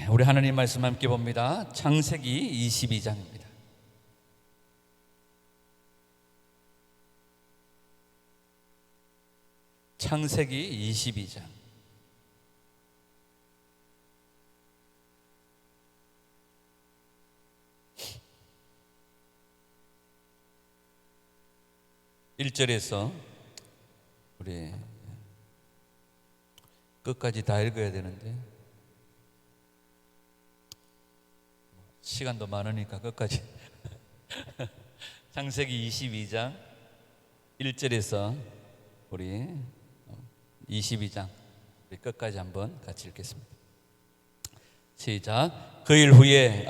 우리 하나님 말씀 함께 봅니다. 창세기 22장입니다. 창세기 22장. (1절에서) 우리 끝까지 다 읽어야 되는데 시간도 많으니까 끝까지 창세기 22장 1절에서 우리 22장 우리 끝까지 한번 같이 읽겠습니다. 시작. 그 일 후에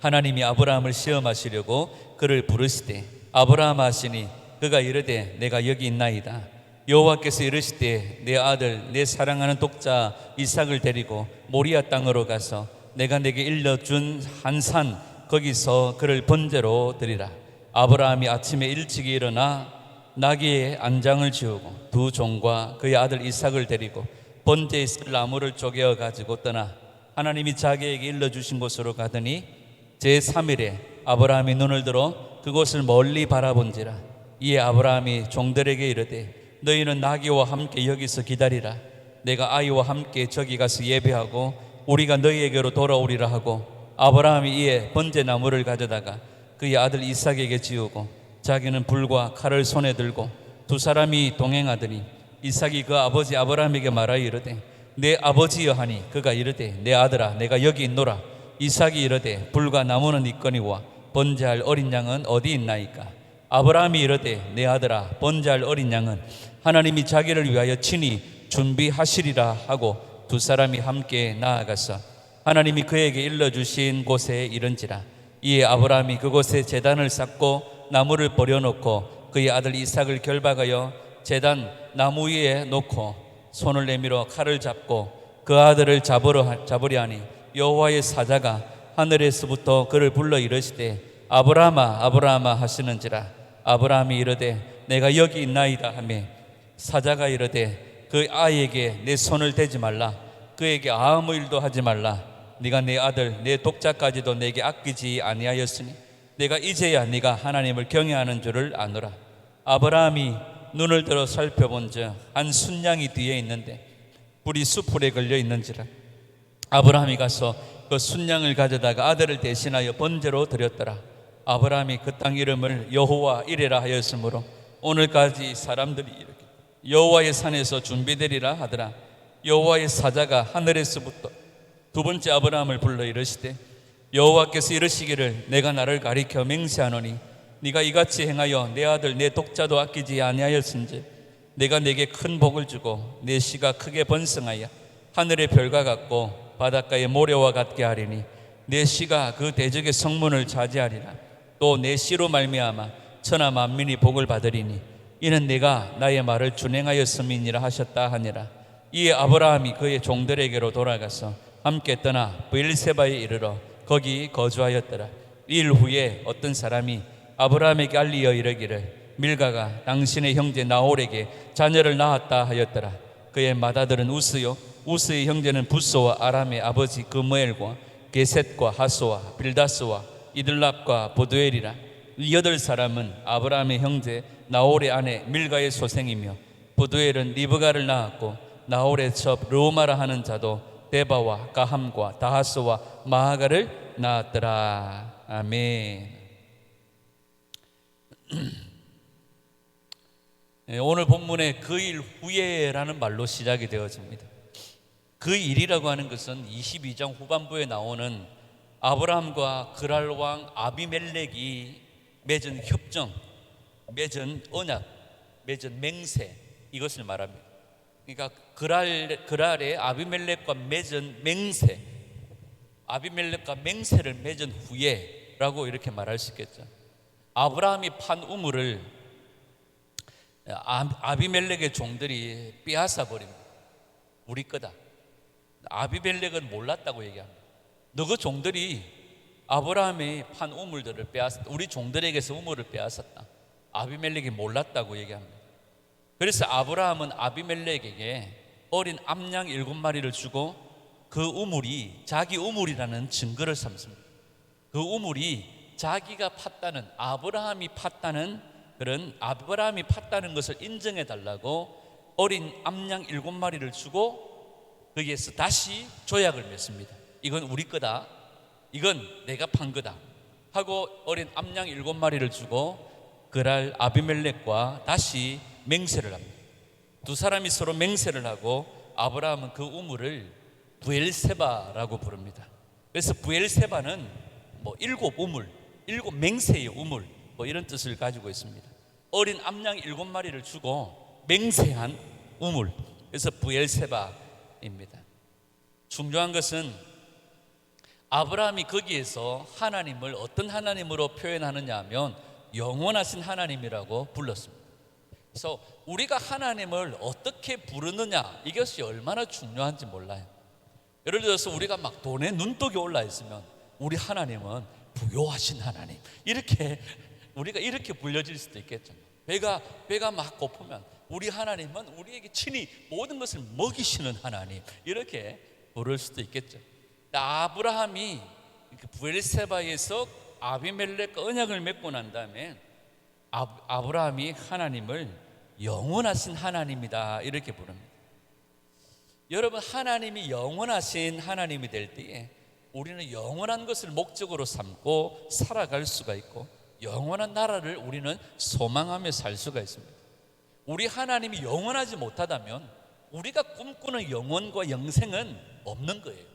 하나님이 아브라함을 시험하시려고 그를 부르시되 아브라함 하시니 그가 이르되 내가 여기 있나이다. 여호와께서 이르시되 내 아들 내 사랑하는 독자 이삭을 데리고 모리아 땅으로 가서 내가 내게 일러준 한 산 거기서 그를 번제로 드리라. 아브라함이 아침에 일찍이 일어나 나귀의 안장을 지우고 두 종과 그의 아들 이삭을 데리고 번제에 쓸 나무를 쪼개어 가지고 떠나 하나님이 자기에게 일러주신 곳으로 가더니 제3일에 아브라함이 눈을 들어 그곳을 멀리 바라본지라. 이에 아브라함이 종들에게 이르되 너희는 나귀와 함께 여기서 기다리라. 내가 아이와 함께 저기 가서 예배하고 우리가 너희에게로 돌아오리라 하고 아브라함이 이에 번제나무를 가져다가 그의 아들 이삭에게 지우고 자기는 불과 칼을 손에 들고 두 사람이 동행하더니 이삭이 그 아버지 아브라함에게 말하여 이르되 내 아버지여 하니 그가 이르되 내 아들아 내가 여기 있노라. 이삭이 이르되 불과 나무는 있거니와 번제할 어린 양은 어디 있나이까. 아브라함이 이르되 내 아들아 번제할 어린 양은 하나님이 자기를 위하여 친히 준비하시리라 하고 두 사람이 함께 나아가서 하나님이 그에게 일러주신 곳에 이른지라. 이에 아브라함이 그곳에 제단을 쌓고 나무를 버려놓고 그의 아들 이삭을 결박하여 제단 나무 위에 놓고 손을 내밀어 칼을 잡고 그 아들을 잡으려 하니 여호와의 사자가 하늘에서부터 그를 불러 이르시되 아브라함아 아브라함아 하시는지라. 아브라함이 이르되 내가 여기 있나이다 하며 사자가 이르되 그 아이에게 내 손을 대지 말라. 그에게 아무 일도 하지 말라. 네가 내 아들 내 독자까지도 내게 아끼지 아니하였으니 내가 이제야 네가 하나님을 경외하는 줄을 아노라. 아브라함이 눈을 들어 살펴본즉 한 순양이 뒤에 있는데 뿔이 수풀에 걸려 있는지라. 아브라함이 가서 그 순양을 가져다가 아들을 대신하여 번제로 드렸더라. 아브라함이 그 땅 이름을 여호와 이레라 하였으므로 오늘까지 사람들이 이렇게 여호와의 산에서 준비되리라 하더라. 여호와의 사자가 하늘에서부터 두 번째 아브라함을 불러 이르시되 여호와께서 이르시기를 내가 나를 가리켜 맹세하노니 네가 이같이 행하여 내 아들 내 독자도 아끼지 아니하였은지 내가 내게 큰 복을 주고 내 씨가 크게 번성하여 하늘의 별과 같고 바닷가의 모래와 같게 하리니 내 씨가 그 대적의 성문을 차지하리라. 또 내 씨로 말미암아 천하 만민이 복을 받으리니 이는 내가 나의 말을 준행하였음이니라 하셨다 하니라. 이에 아브라함이 그의 종들에게로 돌아가서 함께 떠나 브엘세바에 이르러 거기 거주하였더라. 일 후에 어떤 사람이 아브라함에게 알리어 이르기를 밀가가 당신의 형제 나홀에게 자녀를 낳았다 하였더라. 그의 맏아들은 우스요 우스의 형제는 부소와 아람의 아버지 그무엘과 게셋과 하소와 빌다스와 이들랍과 보드엘이라. 이 8사람은 아브라함의 형제 나홀의 아내 밀가의 소생이며 보드엘은 리브가를 낳았고 나홀의 첩 르우마라 하는 자도 데바와 가함과 다하스와 마하가를 낳았더라. 아멘. 오늘 본문의 그 일 후에라는 말로 시작이 되어집니다. 그 일이라고 하는 것은 22장 후반부에 나오는 아브라함과 그랄 왕 아비멜렉이 맺은 협정, 맺은 언약, 맺은 맹세, 이것을 말합니다. 그러니까 그랄의 아비멜렉과 맺은 맹세, 아비멜렉과 맹세를 맺은 후에라고 이렇게 말할 수 있겠죠. 아브라함이 판 우물을 아비멜렉의 종들이 빼앗아 버립니다. 우리 거다. 아비멜렉은 몰랐다고 얘기합니다. 너그 종들이 아브라함이 판 우물들을 빼앗았다. 우리 종들에게서 우물을 빼앗았다. 아비멜렉이 몰랐다고 얘기합니다. 그래서 아브라함은 아비멜렉에게 어린 암양 7마리를 주고 그 우물이 자기 우물이라는 증거를 삼습니다. 그 우물이 자기가 팠다는, 아브라함이 팠다는, 그런 아브라함이 팠다는 것을 인정해 달라고 어린 암양 7마리를 주고 거기에서 다시 조약을 맺습니다. 이건 우리 거다, 이건 내가 판 거다 하고 어린 암양 7마리를 주고 그랄 아비멜렉과 다시 맹세를 합니다. 두 사람이 서로 맹세를 하고 아브라함은 그 우물을 부엘세바라고 부릅니다. 그래서 부엘세바는 뭐 7우물, 7맹세의 우물, 뭐 이런 뜻을 가지고 있습니다. 어린 암양 7마리를 주고 맹세한 우물, 그래서 부엘세바입니다. 중요한 것은 아브라함이 거기에서 하나님을 어떤 하나님으로 표현하느냐 하면 영원하신 하나님이라고 불렀습니다. 그래서 우리가 하나님을 어떻게 부르느냐, 이것이 얼마나 중요한지 몰라요. 예를 들어서 우리가 막 돈에 눈독이 올라 있으면 우리 하나님은 부요하신 하나님, 이렇게 우리가 이렇게 불려질 수도 있겠죠. 배가 막 고프면 우리 하나님은 우리에게 친히 모든 것을 먹이시는 하나님, 이렇게 부를 수도 있겠죠. 아브라함이 부엘세바에서 아비멜렉과 언약을 맺고 난 다음에 아브라함이 하나님을 영원하신 하나님이다 이렇게 부릅니다. 여러분, 하나님이 영원하신 하나님이 될 때에 우리는 영원한 것을 목적으로 삼고 살아갈 수가 있고 영원한 나라를 우리는 소망하며 살 수가 있습니다. 우리 하나님이 영원하지 못하다면 우리가 꿈꾸는 영원과 영생은 없는 거예요.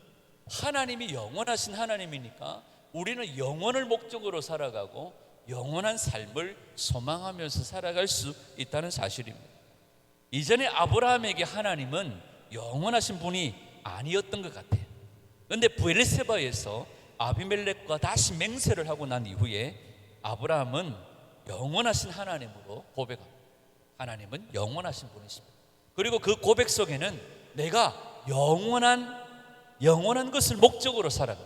하나님이 영원하신 하나님이니까 우리는 영원을 목적으로 살아가고 영원한 삶을 소망하면서 살아갈 수 있다는 사실입니다. 이전에 아브라함에게 하나님은 영원하신 분이 아니었던 것 같아요. 그런데 부엘세바에서 아비멜렉과 다시 맹세를 하고 난 이후에 아브라함은 영원하신 하나님으로 고백합니다. 하나님은 영원하신 분이십니다. 그리고 그 고백 속에는 내가 영원한 것을 목적으로 살아가.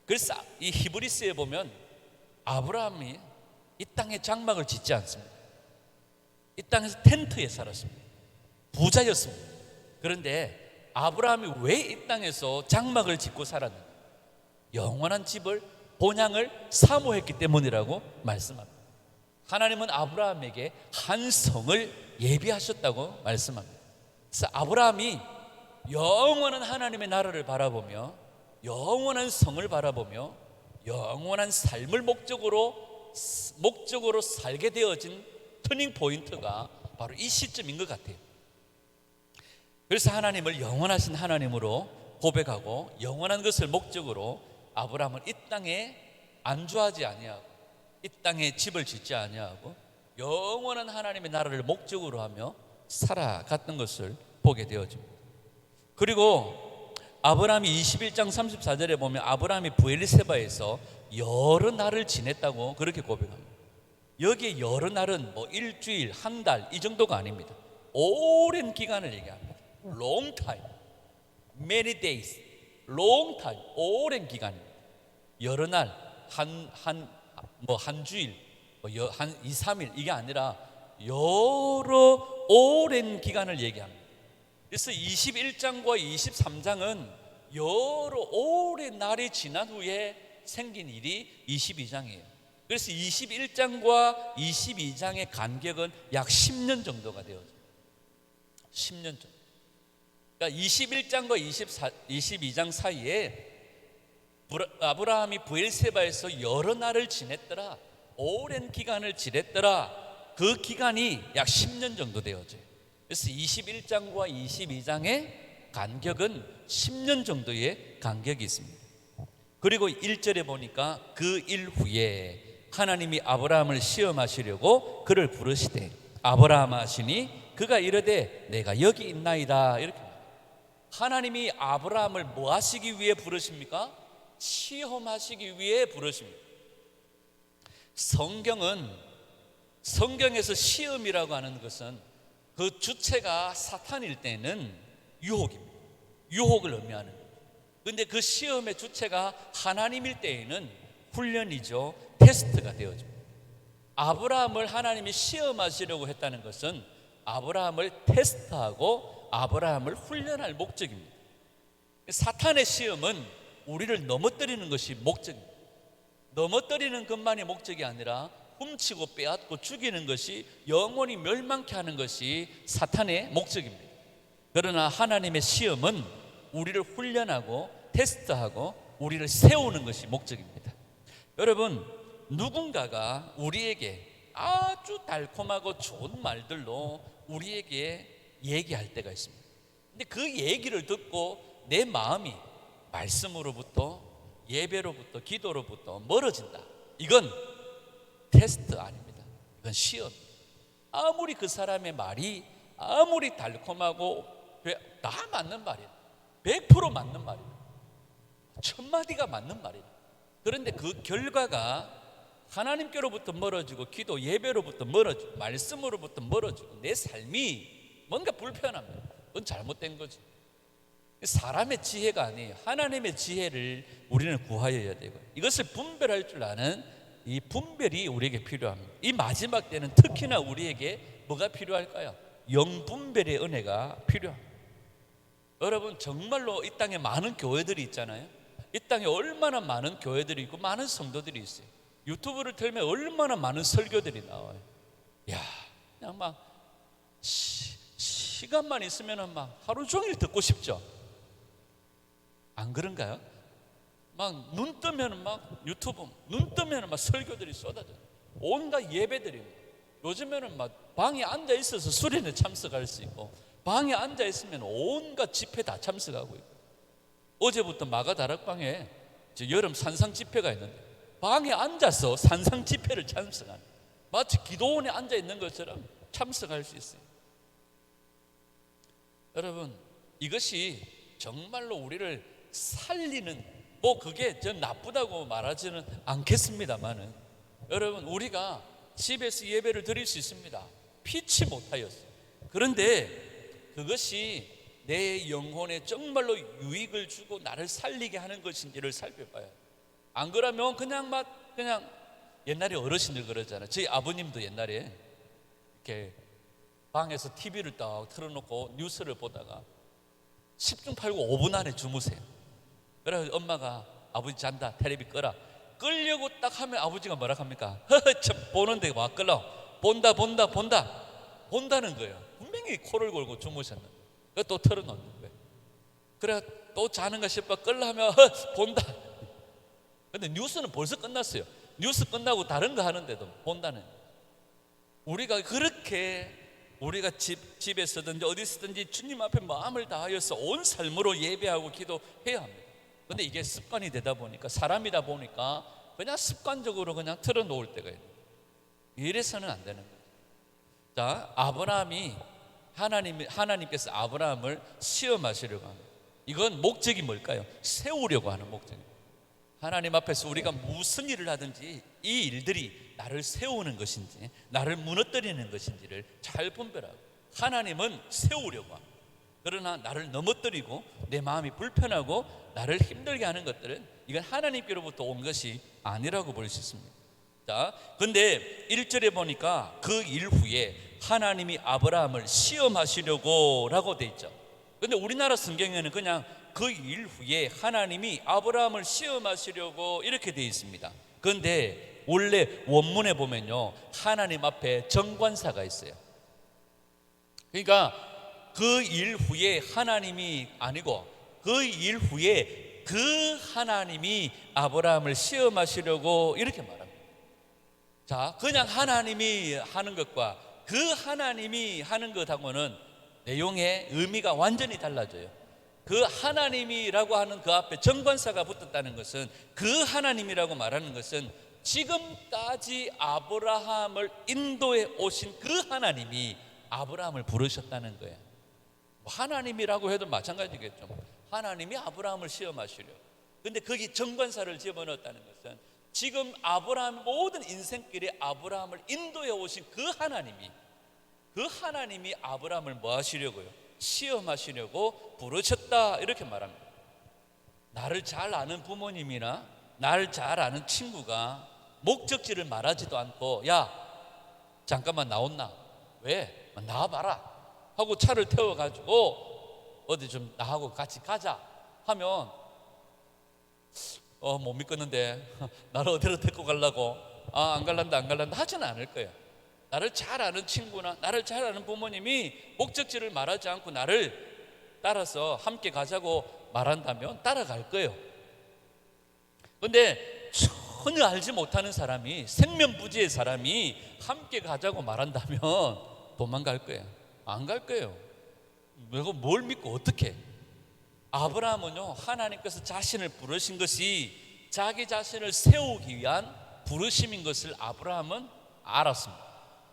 그래서 이 히브리스에 보면 아브라함이 이 땅에 장막을 짓지 않습니다. 이 땅에서 텐트에 살았습니다. 부자였습니다. 그런데 아브라함이 왜 이 땅에서 장막을 짓고 살았는가? 영원한 집을, 본향을 사모했기 때문이라고 말씀합니다. 하나님은 아브라함에게 한 성을 예비하셨다고 말씀합니다. 그래서 아브라함이 영원한 하나님의 나라를 바라보며 영원한 성을 바라보며 영원한 삶을 목적으로 살게 되어진 터닝 포인트가 바로 이 시점인 것 같아요. 그래서 하나님을 영원하신 하나님으로 고백하고 영원한 것을 목적으로 아브라함은 이 땅에 안주하지 아니하고 이 땅에 집을 짓지 아니하고 영원한 하나님의 나라를 목적으로 하며 살아갔던 것을 보게 되어집니다. 그리고 아브라함이 21장 34절에 보면 아브라함이 부엘세바에서 여러 날을 지냈다고 그렇게 고백합니다. 여기에 여러 날은 뭐 일주일, 한 달 이 정도가 아닙니다. 오랜 기간을 얘기합니다. Long time, many days, long time, 오랜 기간입니다. 여러 날, 한 주일, 한 2, 3일 이게 아니라 여러 오랜 기간을 얘기합니다. 그래서 21장과 23장은 여러 오랜 날이 지난 후에 생긴 일이 22장이에요. 그래서 21장과 22장의 간격은 약 10년 정도가 되어져요. 10년 정도. 그러니까 21장과 22장 사이에 아브라함이 부엘세바에서 여러 날을 지냈더라, 오랜 기간을 지냈더라, 그 기간이 약 10년 정도 되어져요. 그래서 21장과 22장의 간격은 10년 정도의 간격이 있습니다. 그리고 1절에 보니까 그 일 후에 하나님이 아브라함을 시험하시려고 그를 부르시되 아브라함 하시니 그가 이르되 내가 여기 있나이다. 이렇게 하나님이 아브라함을 뭐 하시기 위해 부르십니까? 시험하시기 위해 부르십니다. 성경에서 시험이라고 하는 것은 그 주체가 사탄일 때는 유혹입니다. 유혹을 의미하는 거예요. 그런데 그 시험의 주체가 하나님일 때에는 훈련이죠. 테스트가 되어집니다. 아브라함을 하나님이 시험하시려고 했다는 것은 아브라함을 테스트하고 아브라함을 훈련할 목적입니다. 사탄의 시험은 우리를 넘어뜨리는 것이 목적입니다. 넘어뜨리는 것만이 목적이 아니라 훔치고 빼앗고 죽이는 것이, 영원히 멸망케 하는 것이 사탄의 목적입니다. 그러나 하나님의 시험은 우리를 훈련하고 테스트하고 우리를 세우는 것이 목적입니다. 여러분, 누군가가 우리에게 아주 달콤하고 좋은 말들로 우리에게 얘기할 때가 있습니다. 근데 그 얘기를 듣고 내 마음이 말씀으로부터, 예배로부터, 기도로부터 멀어진다. 이건 테스트 아닙니다. 이건 시험. 아무리 그 사람의 말이 아무리 달콤하고 다 맞는 말이에요. 100% 맞는 말이에요. 1000마디가 맞는 말이에요. 그런데 그 결과가 하나님께로부터 멀어지고 기도 예배로부터 멀어지고 말씀으로부터 멀어지고 내 삶이 뭔가 불편합니다. 그건 잘못된 거지. 사람의 지혜가 아니에요. 하나님의 지혜를 우리는 구하여야 되고, 이것을 분별할 줄 아는 이 분별이 우리에게 필요합니다. 이 마지막 때는 특히나 우리에게 뭐가 필요할까요? 영분별의 은혜가 필요합니다. 여러분, 정말로 이 땅에 많은 교회들이 있잖아요. 이 땅에 얼마나 많은 교회들이 있고 많은 성도들이 있어요. 유튜브를 틀면 얼마나 많은 설교들이 나와요. 야, 그냥 막 시간만 있으면 막 하루 종일 듣고 싶죠. 안 그런가요? 막 눈 뜨면 막 유튜브, 눈 뜨면 막 설교들이 쏟아져요. 온갖 예배들이. 요즘에는 막 방에 앉아 있어서 수련회 참석할 수 있고, 방에 앉아 있으면 온갖 집회 다 참석하고 있고. 어제부터 마가다락방에 여름 산상 집회가 있는데 방에 앉아서 산상 집회를 참석하는, 마치 기도원에 앉아 있는 것처럼 참석할 수 있어요. 여러분, 이것이 정말로 우리를 살리는, 그게 전 나쁘다고 말하지는 않겠습니다만은, 여러분, 우리가 집에서 예배를 드릴 수 있습니다. 피치 못하였어요. 그런데 그것이 내 영혼에 정말로 유익을 주고 나를 살리게 하는 것인지를 살펴봐요. 안 그러면 그냥 옛날에 어르신들 그러잖아요. 저희 아버님도 옛날에 이렇게 방에서 TV를 딱 틀어놓고 뉴스를 보다가 10중 8구 5분 안에 주무세요. 그래서 엄마가 아버지 잔다, 텔레비 끄라. 끌려고 딱 하면 아버지가 뭐라 합니까? 보는데 와 끌라. 본다는 거예요. 분명히 코를 골고 주무셨는데 또 틀어놓는 거예요. 그래 또 자는가 싶어 끌라 하면 본다. 근데 뉴스는 벌써 끝났어요. 뉴스 끝나고 다른 거 하는데도 본다는. 우리가 그렇게 우리가 집에서든지 어디서든지 주님 앞에 마음을 다하여서 온 삶으로 예배하고 기도해야 합니다. 근데 이게 습관이 되다 보니까, 사람이다 보니까 그냥 습관적으로 그냥 틀어놓을 때가 있는 거예요. 이래서는 안 되는 거예요. 자, 하나님께서 아브라함을 시험하시려고 합니다. 이건 목적이 뭘까요? 세우려고 하는 목적입니다. 하나님 앞에서 우리가 무슨 일을 하든지 이 일들이 나를 세우는 것인지 나를 무너뜨리는 것인지를 잘 분별하고, 하나님은 세우려고 합니다. 그러나 나를 넘어뜨리고 내 마음이 불편하고 나를 힘들게 하는 것들은 이건 하나님께로부터 온 것이 아니라고 볼 수 있습니다. 자, 근데 1절에 보니까 그 일 후에 하나님이 아브라함을 시험하시려고 라고 돼 있죠. 근데 우리나라 성경에는 그냥 그 일 후에 하나님이 아브라함을 시험하시려고 이렇게 돼 있습니다. 그런데 원래 원문에 보면요, 하나님 앞에 정관사가 있어요. 그러니까 그 일 후에 하나님이 아니고 그 일 후에 그 하나님이 아브라함을 시험하시려고 이렇게 말합니다. 자, 그냥 하나님이 하는 것과 그 하나님이 하는 것하고는 내용의 의미가 완전히 달라져요. 그 하나님이라고 하는 그 앞에 정관사가 붙었다는 것은, 그 하나님이라고 말하는 것은 지금까지 아브라함을 인도해 오신 그 하나님이 아브라함을 부르셨다는 거예요. 하나님이라고 해도 마찬가지겠죠. 하나님이 아브라함을 시험하시려. 근데 거기 정관사를 집어넣었다는 것은 지금 아브라함 모든 인생길에 아브라함을 인도해 오신 그 하나님이 아브라함을 뭐 하시려고요? 시험하시려고 부르셨다, 이렇게 말합니다. 나를 잘 아는 부모님이나 나를 잘 아는 친구가 목적지를 말하지도 않고, 야 잠깐만 나온나? 왜? 나와봐라 하고 차를 태워가지고 어디 좀 나하고 같이 가자 하면 못 믿겠는데 나를 어디로 데리고 가려고? 안 갈란다 하지는 않을 거예요. 나를 잘 아는 친구나 나를 잘 아는 부모님이 목적지를 말하지 않고 나를 따라서 함께 가자고 말한다면 따라갈 거예요. 그런데 전혀 알지 못하는 사람이, 생면부지의 사람이 함께 가자고 말한다면 도망갈 거예요. 안 갈 거예요. 내가 뭘 믿고 어떻게? 아브라함은요, 하나님께서 자신을 부르신 것이 자기 자신을 세우기 위한 부르심인 것을 아브라함은 알았습니다.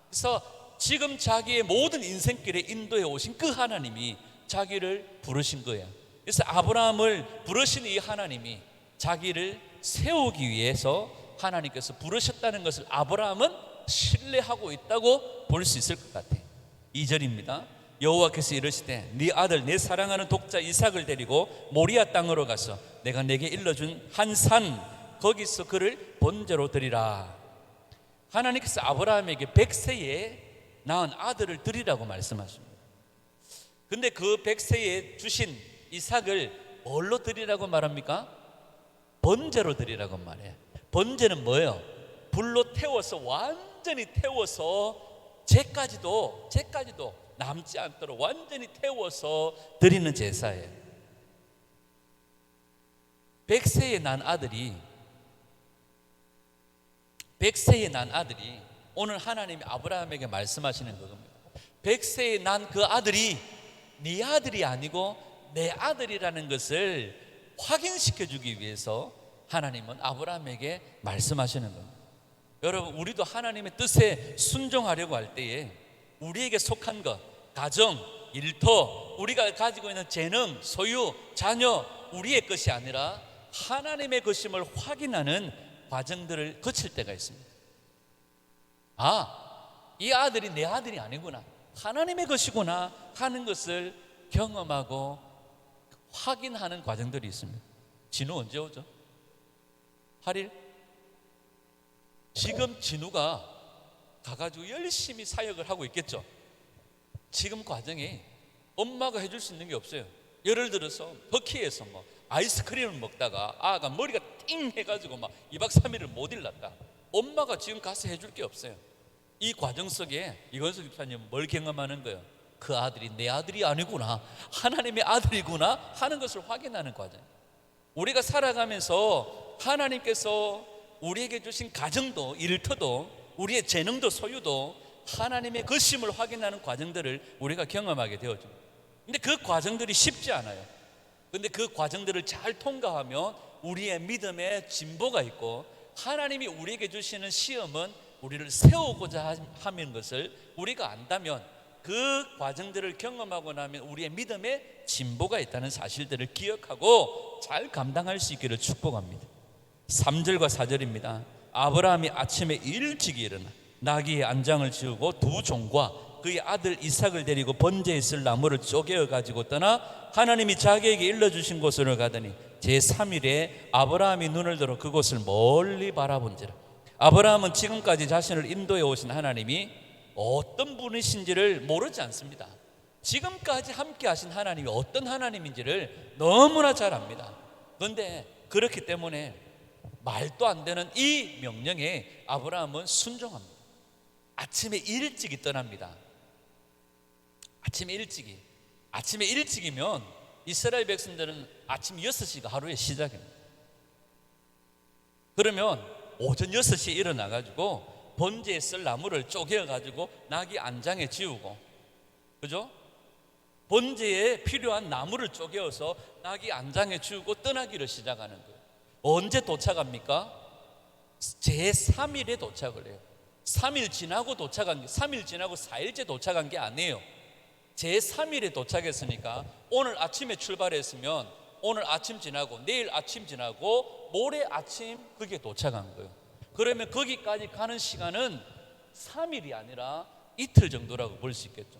그래서 지금 자기의 모든 인생길에 인도해 오신 그 하나님이 자기를 부르신 거예요. 그래서 아브라함을 부르신 이 하나님이 자기를 세우기 위해서 하나님께서 부르셨다는 것을 아브라함은 신뢰하고 있다고 볼 수 있을 것 같아요. 2절입니다. 여호와께서 이르시되 네 아들 내 사랑하는 독자 이삭을 데리고 모리아 땅으로 가서 내가 내게 일러준 한 산 거기서 그를 번제로 드리라. 하나님께서 아브라함에게 100세에 낳은 아들을 드리라고 말씀하십니다. 근데 그 100세에 주신 이삭을 뭘로 드리라고 말합니까? 번제로 드리라고 말해요. 번제는 뭐예요? 불로 태워서, 완전히 태워서 죄까지도 남지 않도록 완전히 태워서 드리는 제사예요. 100세에 난 아들이 오늘 하나님이 아브라함에게 말씀하시는 겁니다. 100세에 난 그 아들이 네 아들이 아니고 내 아들이라는 것을 확인시켜 주기 위해서 하나님은 아브라함에게 말씀하시는 겁니다. 여러분, 우리도 하나님의 뜻에 순종하려고 할 때에 우리에게 속한 것, 가정, 일터, 우리가 가지고 있는 재능, 소유, 자녀, 우리의 것이 아니라 하나님의 것임을 확인하는 과정들을 거칠 때가 있습니다. 이 아들이 내 아들이 아니구나, 하나님의 것이구나 하는 것을 경험하고 확인하는 과정들이 있습니다. 진우 언제 오죠? 8일? 지금 진우가 가가지고 열심히 사역을 하고 있겠죠. 지금 과정에 엄마가 해줄 수 있는 게 없어요. 예를 들어서 터키에서 아이스크림을 먹다가 아가 머리가 띵 해가지고 2박 3일을 못 일났다. 엄마가 지금 가서 해줄 게 없어요. 이 과정 속에 이건수 집사님은 뭘 경험하는 거예요? 그 아들이 내 아들이 아니구나, 하나님의 아들이구나 하는 것을 확인하는 과정. 우리가 살아가면서 하나님께서 우리에게 주신 가정도, 일터도, 우리의 재능도, 소유도 하나님의 것임을 확인하는 과정들을 우리가 경험하게 되어집니다. 근데 그 과정들이 쉽지 않아요. 근데 그 과정들을 잘 통과하면 우리의 믿음에 진보가 있고, 하나님이 우리에게 주시는 시험은 우리를 세우고자 하는 것을 우리가 안다면, 그 과정들을 경험하고 나면 우리의 믿음에 진보가 있다는 사실들을 기억하고 잘 감당할 수 있기를 축복합니다. 3절과 4절입니다. 아브라함이 아침에 일찍 일어나 나귀의 안장을 지우고 두 종과 그의 아들 이삭을 데리고 번제에 쓸 나무를 쪼개어 가지고 떠나 하나님이 자기에게 일러주신 곳으로 가더니 제3일에 아브라함이 눈을 들어 그곳을 멀리 바라본지라. 아브라함은 지금까지 자신을 인도해 오신 하나님이 어떤 분이신지를 모르지 않습니다. 지금까지 함께 하신 하나님이 어떤 하나님인지를 너무나 잘 압니다. 그런데 그렇기 때문에 말도 안 되는 이 명령에 아브라함은 순종합니다. 아침에 일찍이 떠납니다. 아침에 일찍이면 이스라엘 백성들은 아침 6시가 하루의 시작입니다. 그러면 오전 6시에 일어나가지고 번제에 쓸 나무를 쪼개어가지고 나귀 안장에 지우고, 그죠? 번제에 필요한 나무를 쪼개어서 나귀 안장에 지우고 떠나기를 시작하는 거예요. 언제 도착합니까? 제3일에 도착을 해요. 3일 지나고 4일째 도착한 게 아니에요. 제3일에 도착했으니까 오늘 아침에 출발했으면 오늘 아침 지나고 내일 아침 지나고 모레 아침 그게 도착한 거예요. 그러면 거기까지 가는 시간은 3일이 아니라 이틀 정도라고 볼 수 있겠죠.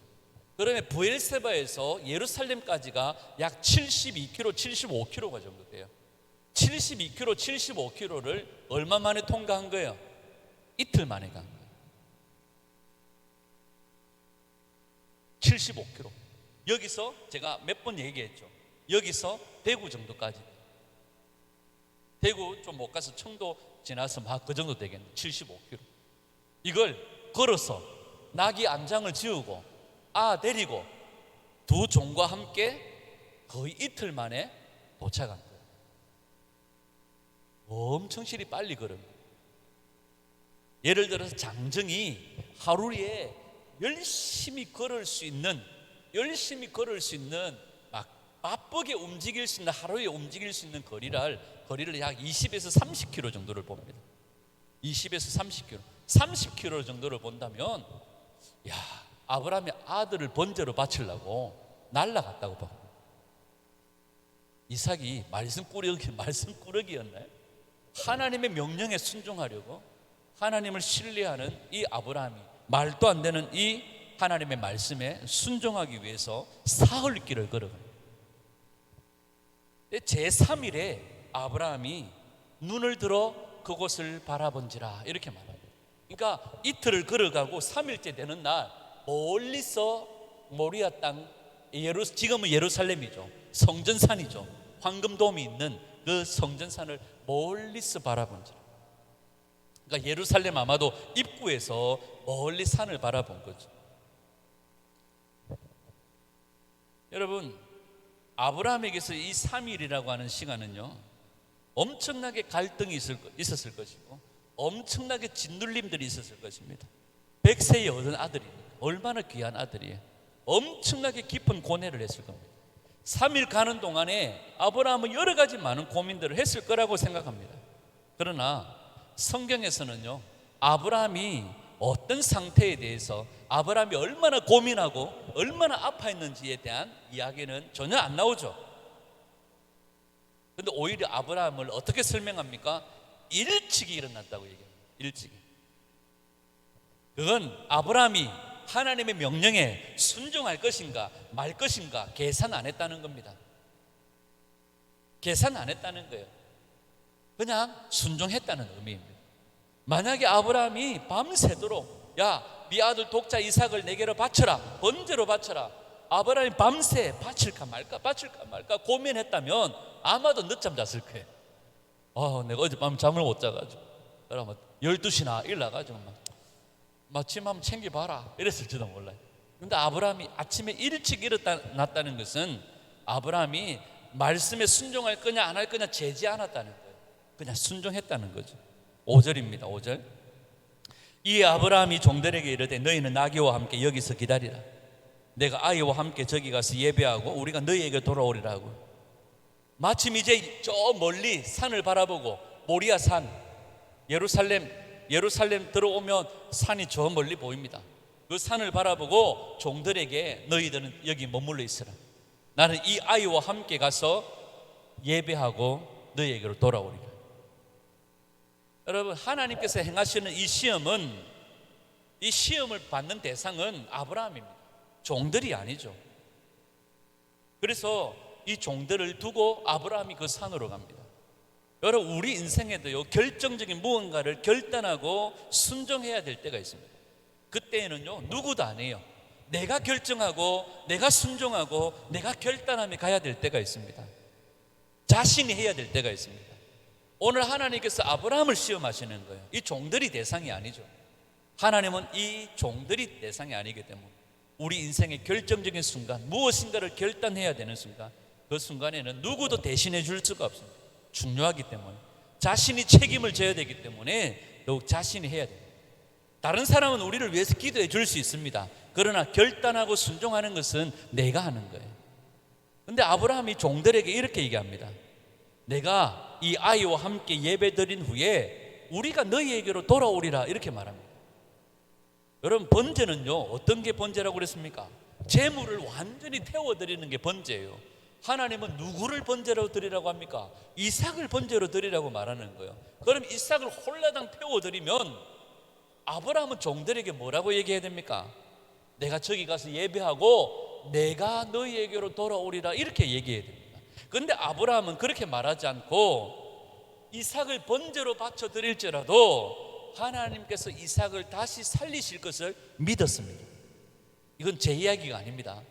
그러면 브엘세바에서 예루살렘까지가 약 72km, 75km가 정도 돼요. 72km, 75km를 얼마 만에 통과한 거예요? 이틀 만에 간 거예요. 75km. 여기서 제가 몇 번 얘기했죠. 여기서 대구 정도까지. 대구 좀 못 가서 청도 지나서 막 그 정도 되겠네. 75km. 이걸 걸어서 나귀 안장을 지우고 데리고 두 종과 함께 거의 이틀 만에 도착한 거예요. 엄청 실이 빨리 걸습니다. 예를 들어서 장정이 하루에 열심히 걸을 수 있는 막 바쁘게 움직일 수 있는, 하루에 움직일 수 있는 거리를 약 20에서 30km 정도를 봅니다. 20에서 30km, 30km 정도를 본다면 아브라함이 아들을 번제로 바치려고 날아갔다고 봅니다. 이삭이 말씀꾸러기였나요? 하나님의 명령에 순종하려고 하나님을 신뢰하는 이 아브라함이 말도 안 되는 이 하나님의 말씀에 순종하기 위해서 사흘 길을 걸어갑니다. 제3일에 아브라함이 눈을 들어 그곳을 바라본지라 이렇게 말합니다. 그러니까 이틀을 걸어가고 3일째 되는 날 멀리서 모리아 땅, 지금은 예루살렘이죠. 성전산이죠. 황금돔이 있는 그 성전산을 멀리서 바라본지라. 그러니까 예루살렘 아마도 입구에서 멀리 산을 바라본 거죠. 여러분, 아브라함에게서 이 3일이라고 하는 시간은요, 엄청나게 갈등이 있었을 것이고 엄청나게 짓눌림들이 있었을 것입니다. 100세에 얻은 아들이니까 얼마나 귀한 아들이에요. 엄청나게 깊은 고뇌를 했을 겁니다. 3일 가는 동안에 아브라함은 여러 가지 많은 고민들을 했을 거라고 생각합니다. 그러나 성경에서는요, 아브라함이 어떤 상태에 대해서, 아브라함이 얼마나 고민하고 얼마나 아파했는지에 대한 이야기는 전혀 안 나오죠. 그런데 오히려 아브라함을 어떻게 설명합니까? 일찍이 일어났다고 얘기합니다. 일찍이. 그건 아브라함이 하나님의 명령에 순종할 것인가 말 것인가 계산 안 했다는 겁니다. 계산 안 했다는 거예요. 그냥 순종했다는 의미입니다. 만약에 아브라함이 밤새도록 네 아들 독자 이삭을 내게로 바쳐라, 번제로 바쳐라, 아브라함이 밤새 바칠까 말까 고민했다면 아마도 늦잠 잤을 거예요. 내가 어젯밤 잠을 못 자가지고 그러면 12시나 일어나가지고 마침 한번 챙겨봐라 이랬을지도 몰라요. 그런데 아브라함이 아침에 일찍 일어났다는 것은 아브라함이 말씀에 순종할 거냐 안 할 거냐 재지 않았다는 거예요. 그냥 순종했다는 거죠. 5절입니다. 5절. 이 아브라함이 종들에게 이르되 너희는 나귀와 함께 여기서 기다리라. 내가 아이와 함께 저기 가서 예배하고 우리가 너희에게 돌아오리라 하고, 마침 이제 저 멀리 산을 바라보고 모리아 산, 예루살렘 들어오면 산이 저 멀리 보입니다. 그 산을 바라보고 종들에게 너희들은 여기 머물러 있으라. 나는 이 아이와 함께 가서 예배하고 너희에게로 돌아오리라. 여러분, 하나님께서 행하시는 이 시험을 받는 대상은 아브라함입니다. 종들이 아니죠. 그래서 이 종들을 두고 아브라함이 그 산으로 갑니다. 여러분, 우리 인생에도요, 결정적인 무언가를 결단하고 순종해야 될 때가 있습니다. 그때에는요, 누구도 안 해요. 내가 결정하고 내가 순종하고 내가 결단하며 가야 될 때가 있습니다. 자신이 해야 될 때가 있습니다. 오늘 하나님께서 아브라함을 시험하시는 거예요. 이 종들이 대상이 아니죠. 하나님은 이 종들이 대상이 아니기 때문에 우리 인생의 결정적인 순간, 무엇인가를 결단해야 되는 순간, 그 순간에는 누구도 대신해 줄 수가 없습니다. 중요하기 때문에, 자신이 책임을 져야 되기 때문에 더욱 자신이 해야 됩니다. 다른 사람은 우리를 위해서 기도해 줄 수 있습니다. 그러나 결단하고 순종하는 것은 내가 하는 거예요. 그런데 아브라함이 종들에게 이렇게 얘기합니다. 내가 이 아이와 함께 예배드린 후에 우리가 너희에게로 돌아오리라 이렇게 말합니다. 여러분, 번제는요, 어떤 게 번제라고 그랬습니까? 재물을 완전히 태워드리는 게 번제예요. 하나님은 누구를 번제로 드리라고 합니까? 이삭을 번제로 드리라고 말하는 거예요. 그럼 이삭을 홀라당 태워드리면 아브라함은 종들에게 뭐라고 얘기해야 됩니까? 내가 저기 가서 예배하고 내가 너희에게로 돌아오리라 이렇게 얘기해야 됩니다. 그런데 아브라함은 그렇게 말하지 않고 이삭을 번제로 바쳐 드릴지라도 하나님께서 이삭을 다시 살리실 것을 믿었습니다. 이건 제 이야기가 아닙니다.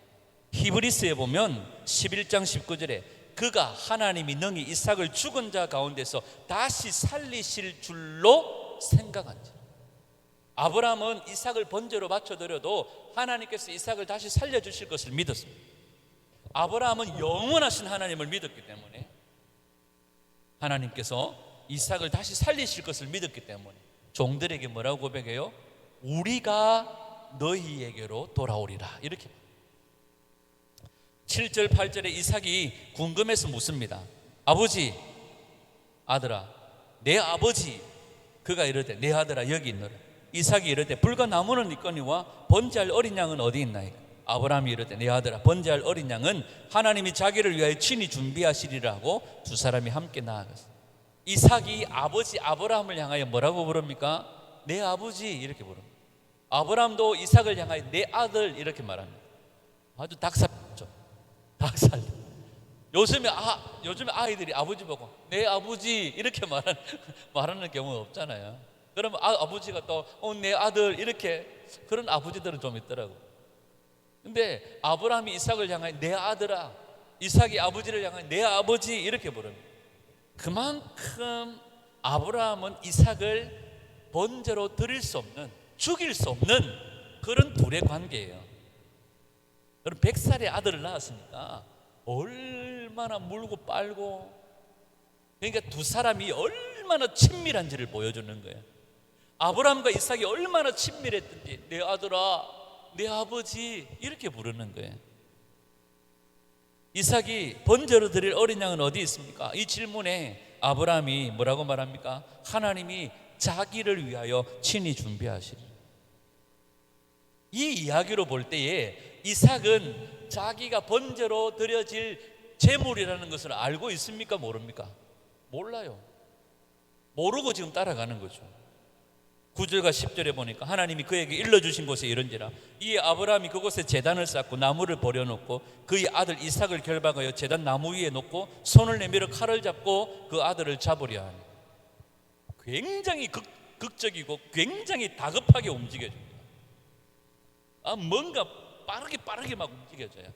히브리스에 보면 11장 19절에 그가 하나님이 능히 이삭을 죽은 자 가운데서 다시 살리실 줄로 생각한지. 아브라함은 이삭을 번제로 바쳐드려도 하나님께서 이삭을 다시 살려주실 것을 믿었습니다. 아브라함은 영원하신 하나님을 믿었기 때문에, 하나님께서 이삭을 다시 살리실 것을 믿었기 때문에 종들에게 뭐라고 고백해요? 우리가 너희에게로 돌아오리라, 이렇게. 7절 8절에 이삭이 궁금해서 묻습니다. 아버지, 아들아, 내 아버지. 그가 이르되 내 아들아 여기 있노라. 이삭이 이르되 불과 나무는 있거니와 번제할 어린 양은 어디 있나이까? 아브라함이 이르되 내 아들아, 번제할 어린 양은 하나님이 자기를 위하여 친히 준비하시리라고 두 사람이 함께 나아갔어. 이삭이 아버지 아브라함을 향하여 뭐라고 부릅니까? 내 아버지, 이렇게 부릅니다. 아브라함도 이삭을 향하여 내 아들, 이렇게 말합니다. 아주 닭살죠. 닭살. 요즘에 아이들이 아버지 보고 내 아버지 이렇게 말하는 경우는 없잖아요. 그러면 아버지가 또 내 아들, 이렇게, 그런 아버지들은 좀 있더라고. 근데 아브라함이 이삭을 향하여 내 아들아, 이삭이 아버지를 향하여 내 아버지, 이렇게 부릅니다. 그만큼 아브라함은 이삭을 번제로 드릴 수 없는, 죽일 수 없는 그런 둘의 관계예요. 여러분, 100살의 아들을 낳았으니까 얼마나 물고 빨고, 그러니까 두 사람이 얼마나 친밀한지를 보여주는 거예요. 아브라함과 이삭이 얼마나 친밀했든지 내 아들아, 내 아버지, 이렇게 부르는 거예요. 이삭이 번제로 드릴 어린 양은 어디 있습니까? 이 질문에 아브라함이 뭐라고 말합니까? 하나님이 자기를 위하여 친히 준비하시리. 이 이야기로 볼 때에 이삭은 자기가 번제로 드려질 제물이라는 것을 알고 있습니까? 모릅니까? 몰라요. 모르고 지금 따라가는 거죠. 9절과 10절에 보니까 하나님이 그에게 일러주신 곳에 이른지라 이에 아브라함이 그곳에 제단을 쌓고 나무를 버려놓고 그의 아들 이삭을 결박하여 제단 나무 위에 놓고 손을 내밀어 칼을 잡고 그 아들을 잡으려 하니. 굉장히 극적이고 굉장히 다급하게 움직여줍니다. 뭔가 빠르게 막 움직여져요.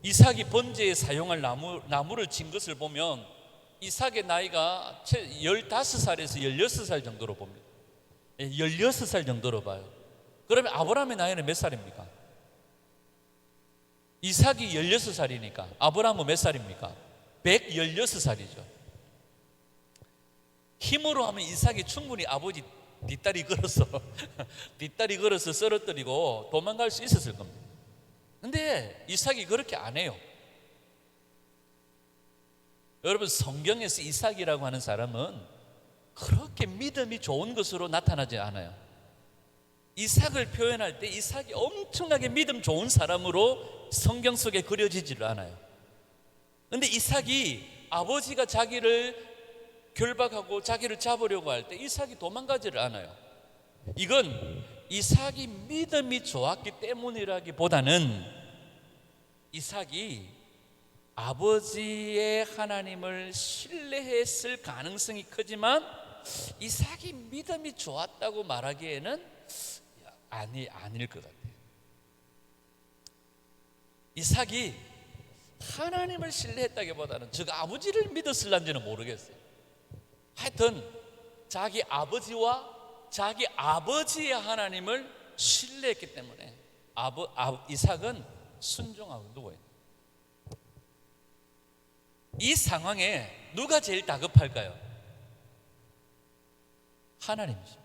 이삭이 번제에 사용할 나무를 친 것을 보면 이삭의 나이가 15살에서 16살 정도로 봅니다. 16살 정도로 봐요. 그러면 아브라함의 나이는 몇 살입니까? 이삭이 16살이니까 아브라함은 몇 살입니까? 116살이죠. 힘으로 하면 이삭이 충분히 아버지 뒷다리 걸어서 쓰러뜨리고 도망갈 수 있었을 겁니다. 근데 이삭이 그렇게 안 해요. 여러분, 성경에서 이삭이라고 하는 사람은 그렇게 믿음이 좋은 것으로 나타나지 않아요. 이삭을 표현할 때 이삭이 엄청나게 믿음 좋은 사람으로 성경 속에 그려지지를 않아요. 그런데 이삭이 아버지가 자기를 결박하고 자기를 잡으려고 할 때 이삭이 도망가지를 않아요. 이건 이삭이 믿음이 좋았기 때문이라기보다는 이삭이 아버지의 하나님을 신뢰했을 가능성이 크지만 이삭이 믿음이 좋았다고 말하기에는 아닐 것 같아요. 이삭이 하나님을 신뢰했다기보다는 즉 아버지를 믿었을런지는 모르겠어요. 하여튼 자기 아버지와 자기 아버지의 하나님을 신뢰했기 때문에 이삭은 순종하고 누워요. 이 상황에 누가 제일 다급할까요? 하나님이죠.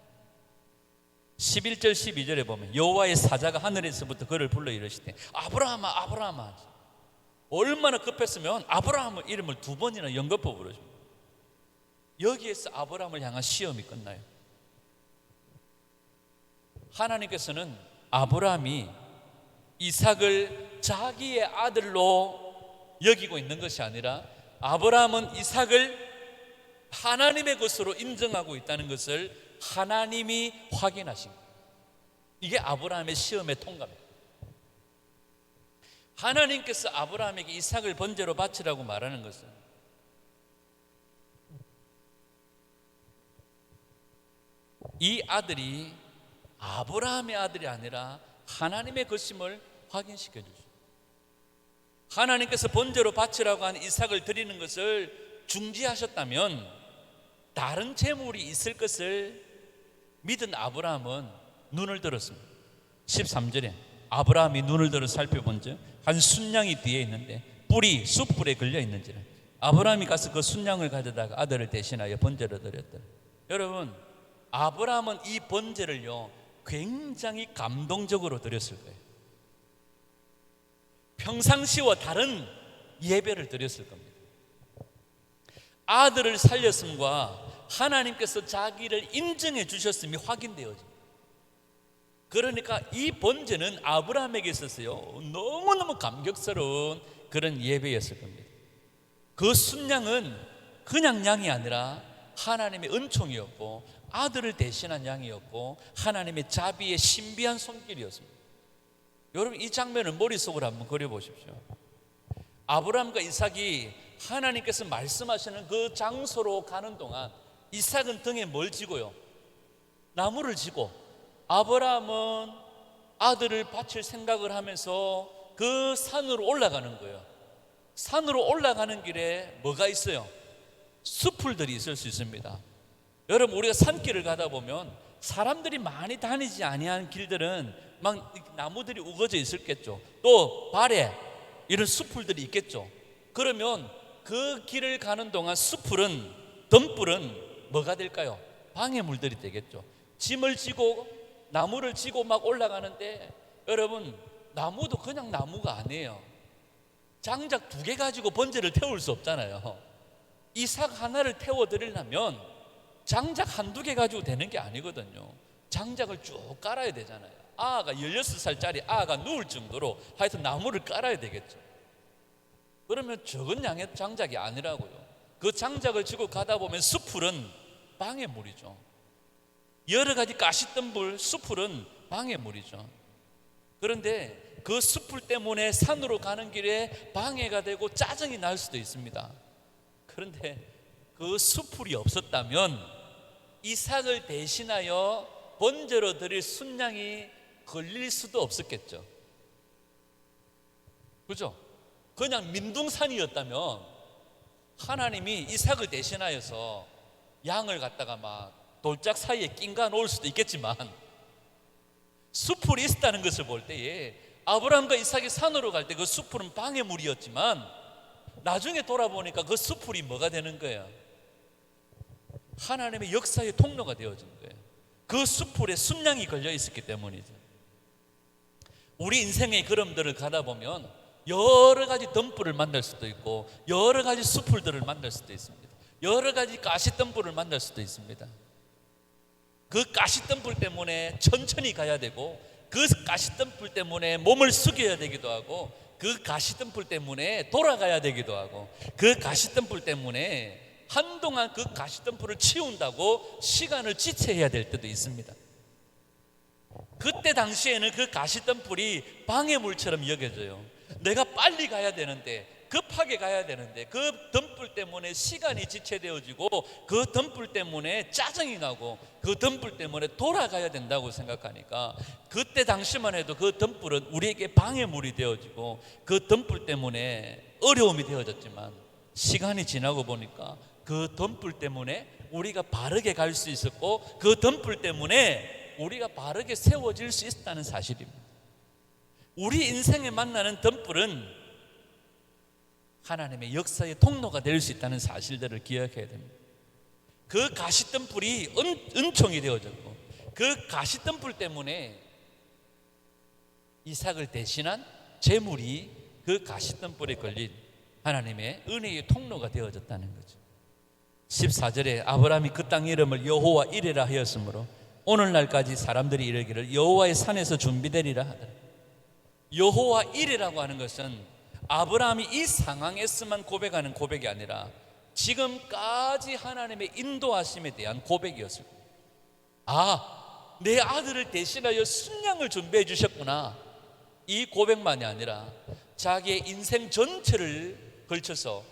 11절 12절에 보면 여호와의 사자가 하늘에서부터 그를 불러 이르시되 아브라함아 아브라함아. 얼마나 급했으면 아브라함의 이름을 2번이나 연거푸 부르십니다. 여기에서 아브라함을 향한 시험이 끝나요. 하나님께서는 아브라함이 이삭을 자기의 아들로 여기고 있는 것이 아니라 아브라함은 이삭을 하나님의 것으로 인정하고 있다는 것을 하나님이 확인하신 거예요. 이게 아브라함의 시험의 통과입니다. 하나님께서 아브라함에게 이삭을 번제로 바치라고 말하는 것은 이 아들이 아브라함의 아들이 아니라 하나님의 것임을 확인시켜 주십니다. 하나님께서 번제로 바치라고 한 이삭을 드리는 것을 중지하셨다면 다른 재물이 있을 것을 믿은 아브라함은 눈을 들었습니다. 13절에 아브라함이 눈을 들어 살펴본 즉 한 순양이 뒤에 있는데 뿔이 숯불에 걸려 있는지라. 아브라함이 가서 그 순양을 가져다가 아들을 대신하여 번제로 드렸더라. 여러분, 아브라함은 이 번제를요 굉장히 감동적으로 드렸을 거예요. 평상시와 다른 예배를 드렸을 겁니다. 아들을 살렸음과 하나님께서 자기를 인정해 주셨음이 확인되어집니다. 그러니까 이 번제는 아브라함에게 있어서요 너무너무 감격스러운 그런 예배였을 겁니다. 그 순양은 그냥 양이 아니라 하나님의 은총이었고 아들을 대신한 양이었고 하나님의 자비의 신비한 손길이었습니다. 여러분, 이 장면을 머릿속으로 한번 그려보십시오. 아브라함과 이삭이 하나님께서 말씀하시는 그 장소로 가는 동안 이삭은 등에 뭘 지고요? 나무를 지고, 아브라함은 아들을 바칠 생각을 하면서 그 산으로 올라가는 거예요. 산으로 올라가는 길에 뭐가 있어요? 숲풀들이 있을 수 있습니다. 여러분, 우리가 산길을 가다 보면 사람들이 많이 다니지 아니한 길들은 막 나무들이 우거져 있을겠죠. 또 발에 이런 숲풀들이 있겠죠. 그러면 그 길을 가는 동안 숲풀은, 덤불은 뭐가 될까요? 방해물들이 되겠죠. 짐을 지고 나무를 지고 막 올라가는데 여러분, 나무도 그냥 나무가 아니에요. 장작 2개 가지고 번제를 태울 수 없잖아요. 이삭 하나를 태워드리려면 장작 1-2개 가지고 되는 게 아니거든요. 장작을 쭉 깔아야 되잖아요. 아가 16살짜리 아가 누울 정도로 하여튼 나무를 깔아야 되겠죠. 그러면 적은 양의 장작이 아니라고요. 그 장작을 지고 가다 보면 숲풀은 방해물이죠. 여러 가지 가시덤불, 숲풀은 방해물이죠. 그런데 그 숲풀 때문에 산으로 가는 길에 방해가 되고 짜증이 날 수도 있습니다. 그런데 그 숲풀이 없었다면 이삭을 대신하여 번제로 드릴 순양이 걸릴 수도 없었겠죠. 그죠? 그냥 민둥산이었다면 하나님이 이삭을 대신하여서 양을 갖다가 막 돌짝 사이에 낀가 놓을 수도 있겠지만 숲풀이 있었다는 것을 볼 때에 아브라함과 이삭이 산으로 갈 때 그 숲풀은 방해물이었지만 나중에 돌아보니까 그 숲풀이 뭐가 되는 거예요? 하나님의 역사의 통로가 되어진 거예요. 그 숲풀에 순양이 걸려 있었기 때문이죠. 우리 인생의 걸음들을 가다 보면 여러 가지 덤불을 만날 수도 있고 여러 가지 숲풀들을 만날 수도 있습니다. 여러 가지 가시덤불을 만날 수도 있습니다. 그 가시덤불 때문에 천천히 가야 되고 그 가시덤불 때문에 몸을 숙여야 되기도 하고 그 가시덤불 때문에 돌아가야 되기도 하고 그 가시덤불 때문에 한동안 그 가시덤불을 치운다고 시간을 지체해야 될 때도 있습니다. 그때 당시에는 그 가시덤불이 방해물처럼 여겨져요. 내가 빨리 가야 되는데, 급하게 가야 되는데 그 덤불 때문에 시간이 지체되어지고 그 덤불 때문에 짜증이 나고 그 덤불 때문에 돌아가야 된다고 생각하니까 그때 당시만 해도 그 덤불은 우리에게 방해물이 되어지고 그 덤불 때문에 어려움이 되어졌지만 시간이 지나고 보니까 그 덤불 때문에 우리가 바르게 갈 수 있었고 그 덤불 때문에 우리가 바르게 세워질 수 있다는 사실입니다. 우리 인생에 만나는 덤불은 하나님의 역사의 통로가 될 수 있다는 사실들을 기억해야 됩니다. 그 가시덤불이 은총이 되어졌고 그 가시덤불 때문에 이삭을 대신한 제물이 그 가시덤불에 걸린 하나님의 은혜의 통로가 되어졌다는 거죠. 14절에 아브라함이 그 땅 이름을 여호와 이레라 하였으므로 오늘날까지 사람들이 이르기를 여호와의 산에서 준비되리라 하더라. 여호와 이레라고 하는 것은 아브라함이 이 상황에서만 고백하는 고백이 아니라 지금까지 하나님의 인도하심에 대한 고백이었을 거예요. 아, 내 아들을 대신하여 순양을 준비해 주셨구나. 이 고백만이 아니라 자기의 인생 전체를 걸쳐서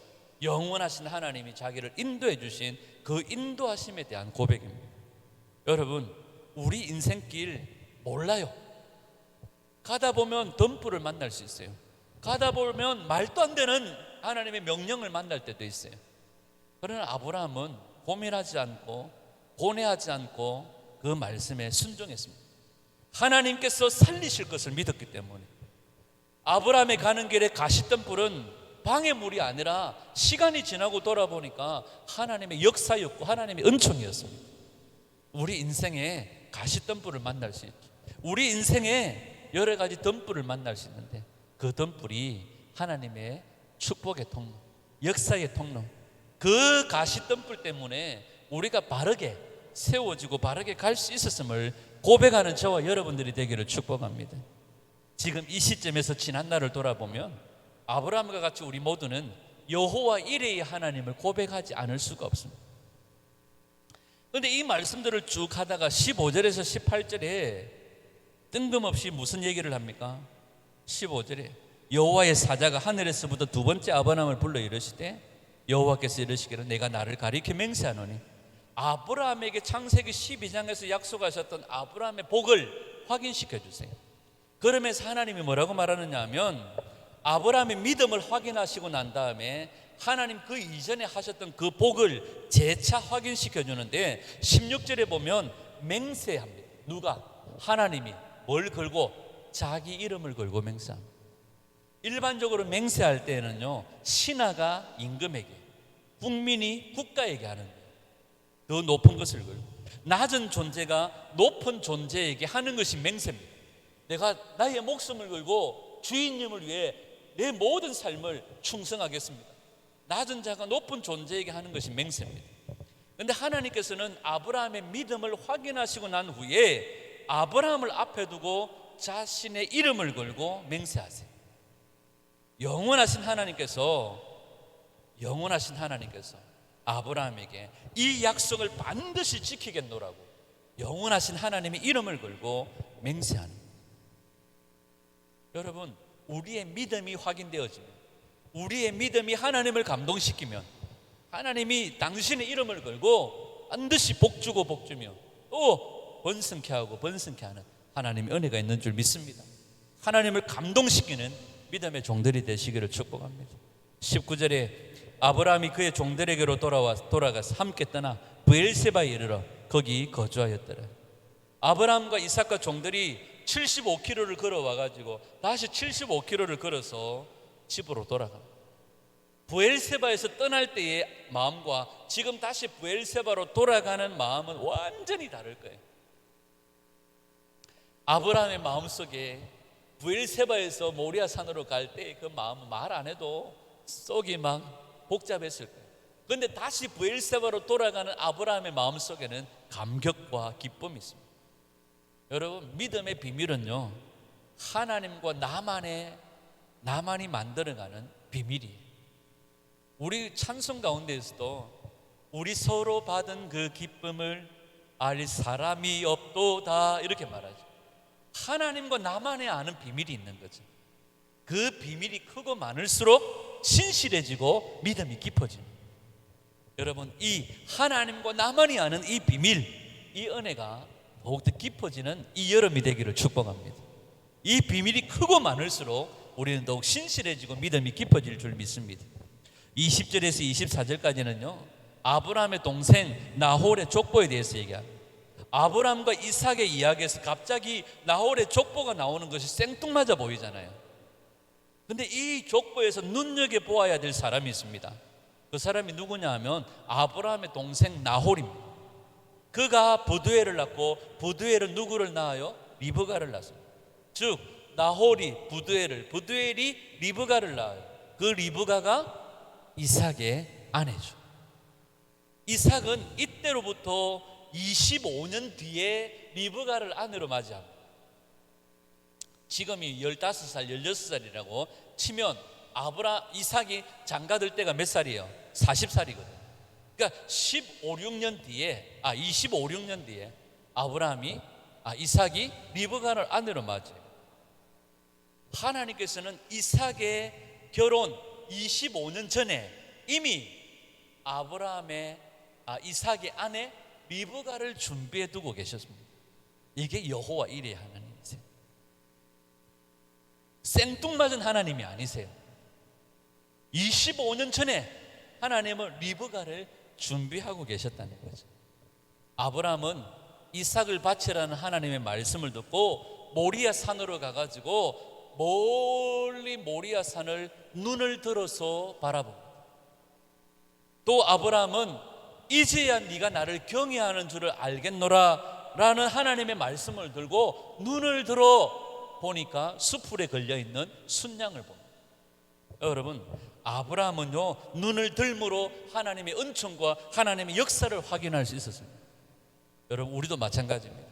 영원하신 하나님이 자기를 인도해 주신 그 인도하심에 대한 고백입니다. 여러분, 우리 인생길 몰라요. 가다 보면 덤불을 만날 수 있어요. 가다 보면 말도 안 되는 하나님의 명령을 만날 때도 있어요. 그러나 아브라함은 고민하지 않고 고뇌하지 않고 그 말씀에 순종했습니다. 하나님께서 살리실 것을 믿었기 때문에. 아브라함의 가는 길에 가시덤불은 방해물이 아니라 시간이 지나고 돌아보니까 하나님의 역사였고 하나님의 은총이었습니다. 우리 인생에 가시덤불을 만날 수 있죠. 우리 인생에 여러 가지 덤불을 만날 수 있는데 그 덤불이 하나님의 축복의 통로, 역사의 통로, 그 가시덤불 때문에 우리가 바르게 세워지고 바르게 갈 수 있었음을 고백하는 저와 여러분들이 되기를 축복합니다. 지금 이 시점에서 지난 날을 돌아보면 아브라함과 같이 우리 모두는 여호와 이레의 하나님을 고백하지 않을 수가 없습니다. 그런데 이 말씀들을 쭉 하다가 15절에서 18절에 뜬금없이 무슨 얘기를 합니까? 15절에 여호와의 사자가 하늘에서부터 두 번째 아브라함을 불러 이르시되 여호와께서 이르시기를 내가 나를 가리켜 맹세하노니 아브라함에게 창세기 12장에서 약속하셨던 아브라함의 복을 확인시켜 주세요. 그러면서 하나님이 뭐라고 말하느냐 하면 아브라함의 믿음을 확인하시고 난 다음에 하나님 그 이전에 하셨던 그 복을 재차 확인시켜 주는데 16절에 보면 맹세합니다. 누가? 하나님이 뭘 걸고? 자기 이름을 걸고 맹세합니다. 일반적으로 맹세할 때는요, 신하가 임금에게, 국민이 국가에게 하는 거예요. 더 높은 것을 걸고 낮은 존재가 높은 존재에게 하는 것이 맹세입니다. 내가 나의 목숨을 걸고 주인님을 위해 내 모든 삶을 충성하겠습니다. 낮은 자가 높은 존재에게 하는 것이 맹세입니다. 그런데 하나님께서는 아브라함의 믿음을 확인하시고 난 후에 아브라함을 앞에 두고 자신의 이름을 걸고 맹세하세요. 영원하신 하나님께서 아브라함에게 이 약속을 반드시 지키겠노라고 영원하신 하나님의 이름을 걸고 맹세하는 거예요. 여러분, 우리의 믿음이 확인되어지면, 우리의 믿음이 하나님을 감동시키면 하나님이 당신의 이름을 걸고 반드시 복주고 복주며 또 번성케 하고 번성케 하는 하나님의 은혜가 있는 줄 믿습니다. 하나님을 감동시키는 믿음의 종들이 되시기를 축복합니다. 19절에 아브라함이 그의 종들에게로 돌아가서 함께 떠나 브엘세바에 이르러 거기 거주하였더라. 아브라함과 이삭과 종들이 75km를 걸어와가지고 다시 75km를 걸어서 집으로 돌아갑니다. 브엘세바에서 떠날 때의 마음과 지금 다시 브엘세바로 돌아가는 마음은 완전히 다를 거예요. 아브라함의 마음속에 브엘세바에서 모리아산으로 갈 때 그 마음은 말 안 해도 속이 막 복잡했을 거예요. 그런데 다시 브엘세바로 돌아가는 아브라함의 마음속에는 감격과 기쁨이 있습니다. 여러분, 믿음의 비밀은요, 하나님과 나만이 만들어가는 비밀이에요. 우리 찬송 가운데에서도 우리 서로 받은 그 기쁨을 알 사람이 없도다 이렇게 말하죠. 하나님과 나만의 아는 비밀이 있는 거죠. 그 비밀이 크고 많을수록 신실해지고 믿음이 깊어집니다. 여러분, 이 하나님과 나만이 아는 이 비밀, 이 은혜가 더욱더 깊어지는 이 여름이 되기를 축복합니다. 이 비밀이 크고 많을수록 우리는 더욱 신실해지고 믿음이 깊어질 줄 믿습니다. 20절에서 24절까지는요, 아브라함의 동생 나홀의 족보에 대해서 얘기합니다. 아브라함과 이삭의 이야기에서 갑자기 나홀의 족보가 나오는 것이 생뚱맞아 보이잖아요. 근데 이 족보에서 눈여겨보아야 될 사람이 있습니다. 그 사람이 누구냐 하면 아브라함의 동생 나홀입니다. 그가 부두엘을 낳고 부두엘은 누구를 낳아요? 리브가를 낳습니다. 즉 나홀이 부두엘이 리브가를 낳아요. 그 리브가가 이삭의 아내죠. 이삭은 이때로부터 25년 뒤에 리브가를 아내로 맞이합니다. 지금이 15살, 16살이라고 치면 이삭이 장가들 때가 몇 살이에요? 40살이거든요. 그러니까 25년 뒤에 이삭이 리브가를 아내로 맞이해요. 하나님께서는 이삭의 결혼 25년 전에 이미 이삭의 아내 리브가를 준비해 두고 계셨습니다. 이게 여호와 이레의 하나님이세요. 생뚱맞은 하나님이 아니세요. 25년 전에 하나님은 리브가를 준비하고 계셨다는 거죠. 아브라함은 이삭을 바치라는 하나님의 말씀을 듣고 모리아 산으로 가가지고 멀리 모리아 산을 눈을 들어서 바라봅니다. 또 아브라함은 이제야 네가 나를 경외하는 줄을 알겠노라 라는 하나님의 말씀을 들고 눈을 들어 보니까 수풀에 걸려있는 순양을 봅니다. 여러분, 아브라함은요 눈을 들므로 하나님의 은총과 하나님의 역사를 확인할 수 있었습니다. 여러분, 우리도 마찬가지입니다.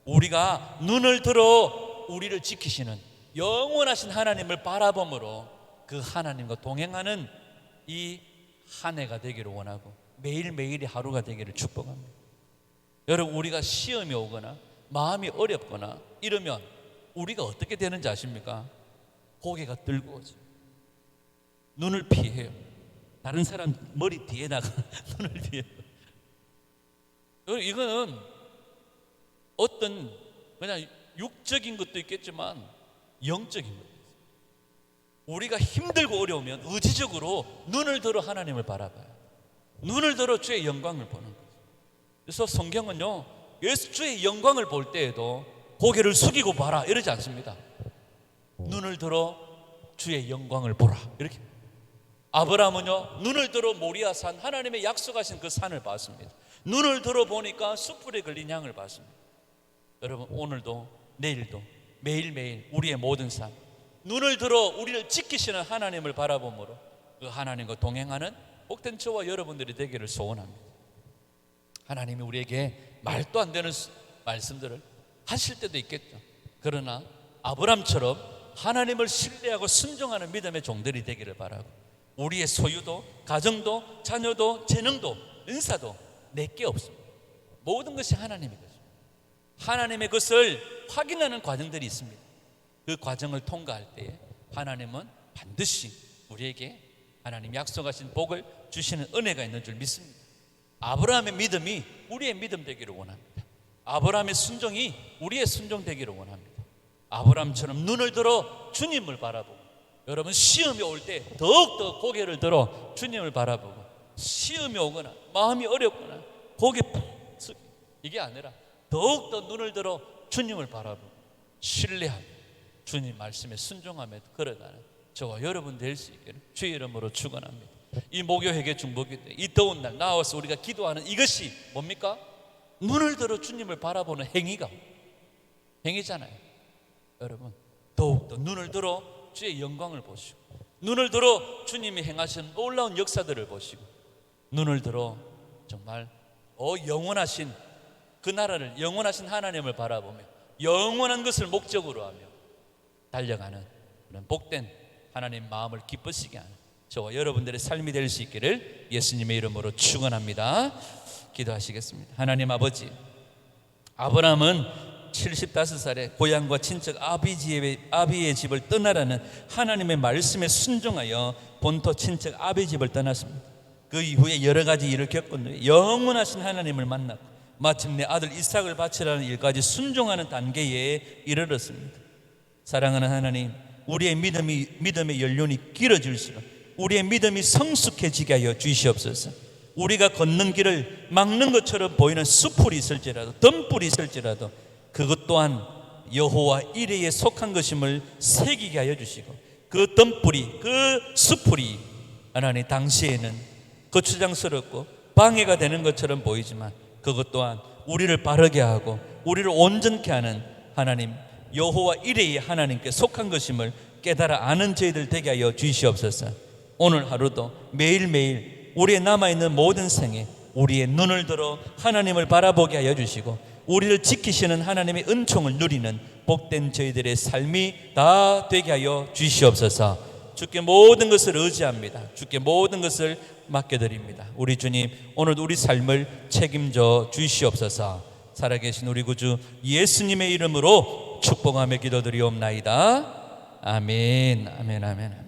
우리가 눈을 들어 우리를 지키시는 영원하신 하나님을 바라봄으로 그 하나님과 동행하는 이 한 해가 되기를 원하고 매일매일이 하루가 되기를 축복합니다. 여러분, 우리가 시험이 오거나 마음이 어렵거나 이러면 우리가 어떻게 되는지 아십니까? 고개가 들고 오죠. 눈을 피해요. 다른 사람 머리 뒤에다가 눈을 피해요. 이거는 어떤 그냥 육적인 것도 있겠지만 영적인 것도 있어요. 우리가 힘들고 어려우면 의지적으로 눈을 들어 하나님을 바라봐요. 눈을 들어 주의 영광을 보는 거죠. 그래서 성경은요 예수 주의 영광을 볼 때에도 고개를 숙이고 봐라 이러지 않습니다. 눈을 들어 주의 영광을 보라 이렇게. 아브라함은요 눈을 들어 모리아 산 하나님의 약속하신 그 산을 봤습니다. 눈을 들어 보니까 숯불에 걸린 양을 봤습니다. 여러분, 오늘도 내일도 매일매일 우리의 모든 삶 눈을 들어 우리를 지키시는 하나님을 바라보므로 그 하나님과 동행하는 복된 저와 여러분들이 되기를 소원합니다. 하나님이 우리에게 말도 안 되는 말씀들을 하실 때도 있겠죠. 그러나 아브람처럼 하나님을 신뢰하고 순종하는 믿음의 종들이 되기를 바라고, 우리의 소유도 가정도 자녀도 재능도 은사도 내게 없습니다. 모든 것이 하나님의 것입니다. 하나님의 것을 확인하는 과정들이 있습니다. 그 과정을 통과할 때에 하나님은 반드시 우리에게 하나님 약속하신 복을 주시는 은혜가 있는 줄 믿습니다. 아브라함의 믿음이 우리의 믿음 되기를 원합니다. 아브라함의 순종이 우리의 순종 되기를 원합니다. 아브라함처럼 눈을 들어 주님을 바라보고, 여러분 시험이 올 때 더욱더 고개를 들어 주님을 바라보고, 시험이 오거나 마음이 어렵거나 고개 푹 이게 아니라 더욱더 눈을 들어 주님을 바라보고 신뢰하고 주님 말씀에 순종하며 걸어가는 저와 여러분 될 수 있기를 주의 이름으로 축원합니다. 이 목요회개 중보기 때 이 더운 날 나와서 우리가 기도하는 이것이 뭡니까? 눈을 들어 주님을 바라보는 행위잖아요. 여러분, 더욱더 눈을 들어 주의 영광을 보시고, 눈을 들어 주님이 행하신 놀라운 역사들을 보시고, 눈을 들어 정말 영원하신 그 나라를, 영원하신 하나님을 바라보며 영원한 것을 목적으로 하며 달려가는 그런 복된 하나님 마음을 기쁘시게 하는 저와 여러분들의 삶이 될 수 있기를 예수님의 이름으로 축원합니다. 기도하시겠습니다. 하나님 아버지, 아브라함은 75살에 고향과 친척 아비의 집을 떠나라는 하나님의 말씀에 순종하여 본토 친척 아비의 집을 떠났습니다. 그 이후에 여러 가지 일을 겪었는데 영원하신 하나님을 만났고 마침내 아들 이삭을 바치라는 일까지 순종하는 단계에 이르렀습니다. 사랑하는 하나님, 우리의 믿음의 연륜이 길어질수록 우리의 믿음이 성숙해지게 하여 주시옵소서. 우리가 걷는 길을 막는 것처럼 보이는 수풀이 있을지라도 덤불이 있을지라도 그것 또한 여호와 이레에 속한 것임을 새기게 하여 주시고, 그 덤불이 그 수풀이 하나님 당시에는 거추장스럽고 방해가 되는 것처럼 보이지만 그것 또한 우리를 바르게 하고 우리를 온전케 하는 하나님 여호와 이레의 하나님께 속한 것임을 깨달아 아는 저희들 되게 하여 주시옵소서. 오늘 하루도 매일매일 우리의 남아있는 모든 생에 우리의 눈을 들어 하나님을 바라보게 하여 주시고 우리를 지키시는 하나님의 은총을 누리는 복된 저희들의 삶이 다 되게 하여 주시옵소서. 주께 모든 것을 의지합니다. 주께 모든 것을 맡겨드립니다. 우리 주님, 오늘도 우리 삶을 책임져 주시옵소서. 살아계신 우리 구주 예수님의 이름으로 축복하며 기도드리옵나이다. 아멘, 아멘, 아멘.